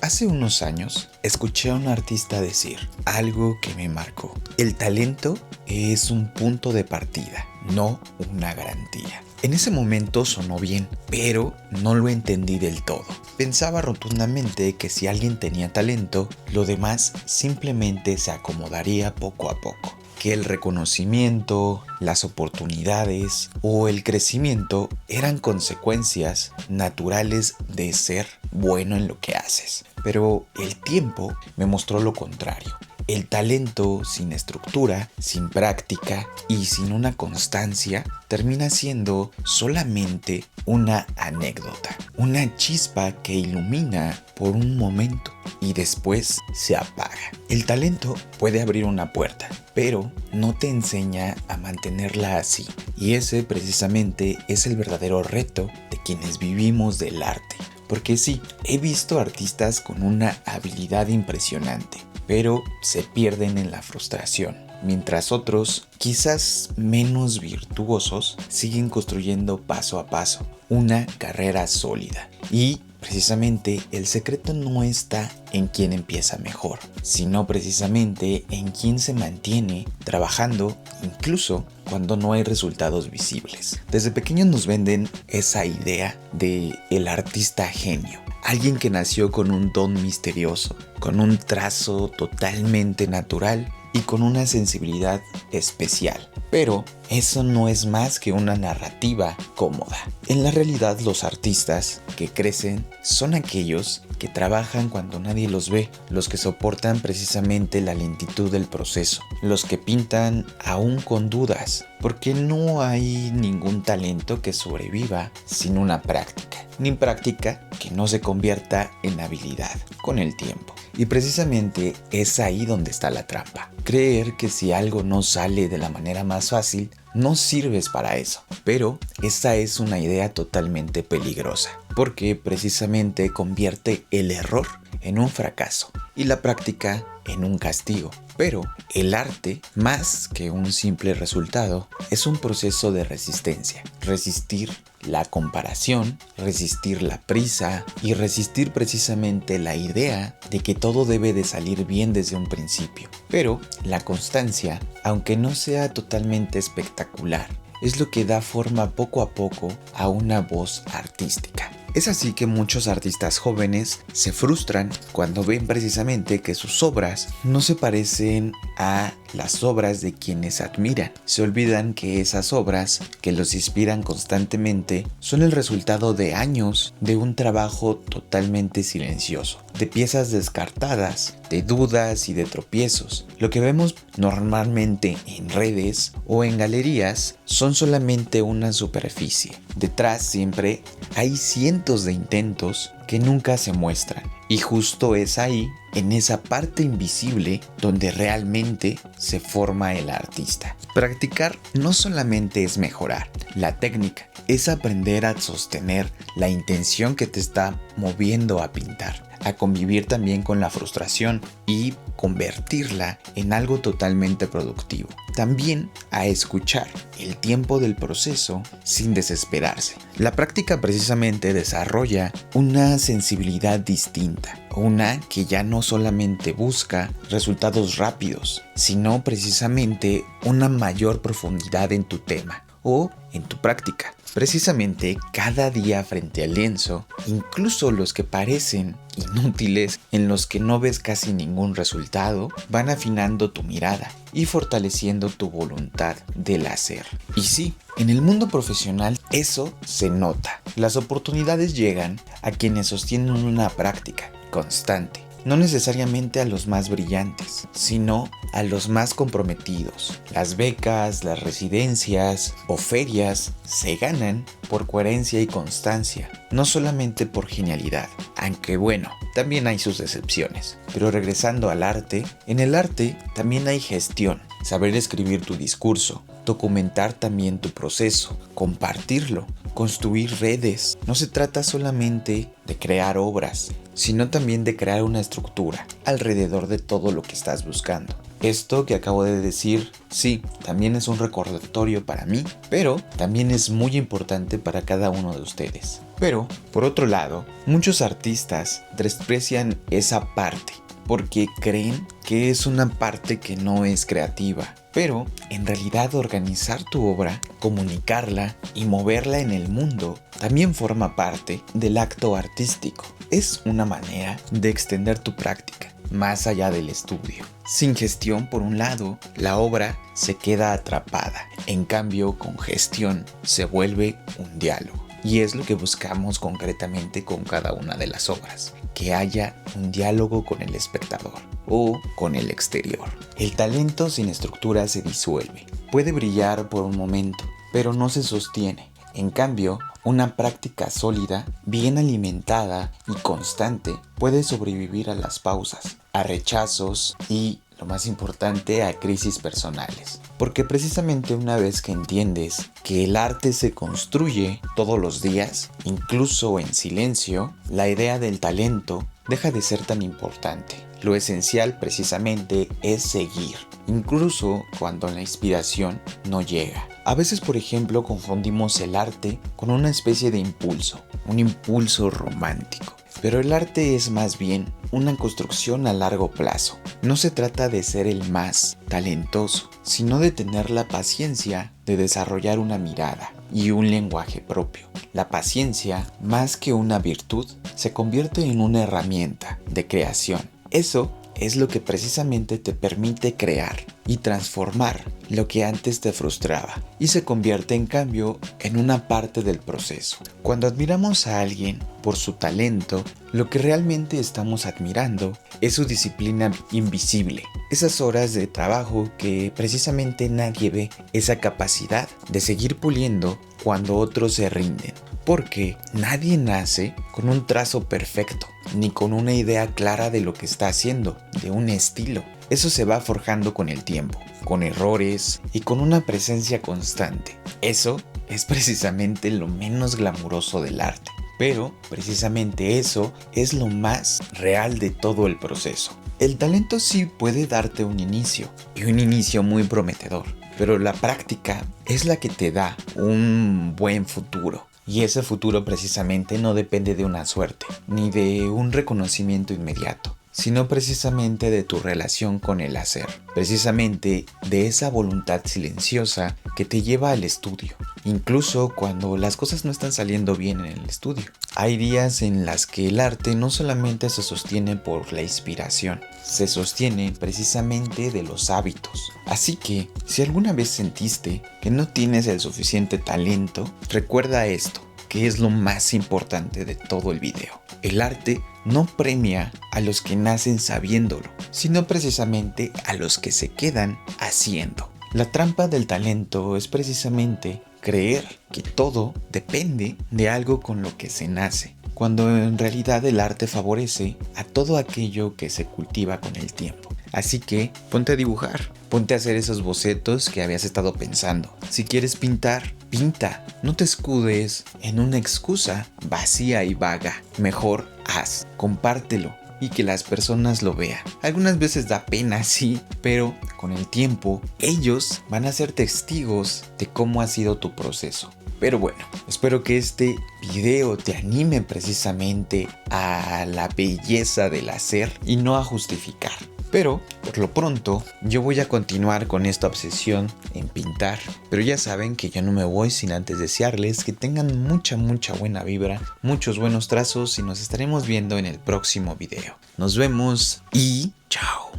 Hace unos años escuché a un artista decir algo que me marcó. El talento es un punto de partida, no una garantía. En ese momento sonó bien, pero no lo entendí del todo. Pensaba rotundamente que si alguien tenía talento, lo demás simplemente se acomodaría poco a poco. Que el reconocimiento, las oportunidades o el crecimiento eran consecuencias naturales de ser bueno en lo que haces. Pero el tiempo me mostró lo contrario. El talento sin estructura, sin práctica y sin una constancia termina siendo solamente una anécdota, una chispa que ilumina por un momento y después se apaga. El talento puede abrir una puerta, pero no te enseña a mantenerla así. Y ese precisamente es el verdadero reto de quienes vivimos del arte. Porque sí, he visto artistas con una habilidad impresionante, pero se pierden en la frustración, mientras otros, quizás menos virtuosos, siguen construyendo paso a paso una carrera sólida. Y precisamente el secreto no está en quién empieza mejor, sino precisamente en quién se mantiene trabajando incluso cuando no hay resultados visibles. Desde pequeños nos venden esa idea de el artista genio. Alguien que nació con un don misterioso, con un trazo totalmente natural y con una sensibilidad especial. Pero eso no es más que una narrativa cómoda. En la realidad, los artistas que crecen son aquellos que trabajan cuando nadie los ve, los que soportan precisamente la lentitud del proceso, los que pintan aún con dudas, porque no hay ningún talento que sobreviva sin una práctica, ni práctica que no se convierta en habilidad con el tiempo. Y precisamente es ahí donde está la trampa. Creer que si algo no sale de la manera más fácil, no sirves para eso. Pero esa es una idea totalmente peligrosa, porque precisamente convierte el error en un fracaso y la práctica en un castigo. Pero el arte, más que un simple resultado, es un proceso de resistencia. Resistir la comparación, resistir la prisa y resistir precisamente la idea de que todo debe de salir bien desde un principio. Pero la constancia, aunque no sea totalmente espectacular, es lo que da forma poco a poco a una voz artística. Es así que muchos artistas jóvenes se frustran cuando ven precisamente que sus obras no se parecen a las obras de quienes admiran. Se olvidan que esas obras que los inspiran constantemente son el resultado de años de un trabajo totalmente silencioso, de piezas descartadas, de dudas y de tropiezos. Lo que vemos normalmente en redes o en galerías son solamente una superficie. Detrás siempre hay cientos de intentos que nunca se muestran. Y justo es ahí, en esa parte invisible, donde realmente se forma el artista. Practicar no solamente es mejorar la técnica, es aprender a sostener la intención que te está moviendo a pintar, a convivir también con la frustración y convertirla en algo totalmente productivo. También a escuchar el tiempo del proceso sin desesperarse. La práctica precisamente desarrolla una sensibilidad distinta, una que ya no solamente busca resultados rápidos, sino precisamente una mayor profundidad en tu tema o en tu práctica. Precisamente cada día frente al lienzo, incluso los que parecen inútiles, en los que no ves casi ningún resultado, van afinando tu mirada y fortaleciendo tu voluntad del hacer. Y sí, en el mundo profesional eso se nota. Las oportunidades llegan a quienes sostienen una práctica constante. No necesariamente a los más brillantes, sino a los más comprometidos. Las becas, las residencias o ferias se ganan por coherencia y constancia, no solamente por genialidad, aunque bueno, también hay sus excepciones. Pero regresando al arte, en el arte también hay gestión, saber escribir tu discurso, documentar también tu proceso, compartirlo, construir redes. No se trata solamente de crear obras, sino también de crear una estructura alrededor de todo lo que estás buscando. Esto que acabo de decir, sí, también es un recordatorio para mí, pero también es muy importante para cada uno de ustedes. Pero, por otro lado, muchos artistas desprecian esa parte porque creen que es una parte que no es creativa. Pero, en realidad, organizar tu obra, comunicarla y moverla en el mundo también forma parte del acto artístico. Es una manera de extender tu práctica más allá del estudio. Sin gestión, por un lado, la obra se queda atrapada. En cambio, con gestión se vuelve un diálogo. Y es lo que buscamos concretamente con cada una de las obras, que haya un diálogo con el espectador o con el exterior. El talento sin estructura se disuelve. Puede brillar por un momento, pero no se sostiene. En cambio, una práctica sólida, bien alimentada y constante puede sobrevivir a las pausas, a rechazos y, lo más importante, a crisis personales. Porque precisamente una vez que entiendes que el arte se construye todos los días, incluso en silencio, la idea del talento deja de ser tan importante. Lo esencial precisamente es seguir, incluso cuando la inspiración no llega. A veces, por ejemplo, confundimos el arte con una especie de impulso, un impulso romántico. Pero el arte es más bien una construcción a largo plazo. No se trata de ser el más talentoso, sino de tener la paciencia de desarrollar una mirada y un lenguaje propio. La paciencia, más que una virtud, se convierte en una herramienta de creación. Eso es lo que precisamente te permite crear y transformar lo que antes te frustraba y se convierte en cambio en una parte del proceso. Cuando admiramos a alguien por su talento, lo que realmente estamos admirando es su disciplina invisible, esas horas de trabajo que precisamente nadie ve, esa capacidad de seguir puliendo cuando otros se rinden. Porque nadie nace con un trazo perfecto, ni con una idea clara de lo que está haciendo, de un estilo. Eso se va forjando con el tiempo, con errores y con una presencia constante. Eso es precisamente lo menos glamuroso del arte. Pero precisamente eso es lo más real de todo el proceso. El talento sí puede darte un inicio, y un inicio muy prometedor. Pero la práctica es la que te da un buen futuro. Y ese futuro precisamente no depende de una suerte, ni de un reconocimiento inmediato, sino precisamente de tu relación con el hacer, precisamente de esa voluntad silenciosa que te lleva al estudio, incluso cuando las cosas no están saliendo bien en el estudio. Hay días en las que el arte no solamente se sostiene por la inspiración, se sostiene precisamente de los hábitos. Así que, si alguna vez sentiste que no tienes el suficiente talento, recuerda esto, que es lo más importante de todo el video. El arte no premia a los que nacen sabiéndolo, sino precisamente a los que se quedan haciendo. La trampa del talento es precisamente creer que todo depende de algo con lo que se nace, cuando en realidad el arte favorece a todo aquello que se cultiva con el tiempo. Así que ponte a dibujar, ponte a hacer esos bocetos que habías estado pensando. Si quieres pintar, pinta, no te escudes en una excusa vacía y vaga. Mejor haz, compártelo y que las personas lo vean. Algunas veces da pena, sí, pero con el tiempo ellos van a ser testigos de cómo ha sido tu proceso. Pero bueno, espero que este video te anime precisamente a la belleza del hacer y no a justificar. Pero, por lo pronto, yo voy a continuar con esta obsesión en pintar. Pero ya saben que yo no me voy sin antes desearles que tengan mucha buena vibra, muchos buenos trazos y nos estaremos viendo en el próximo video. Nos vemos y chao.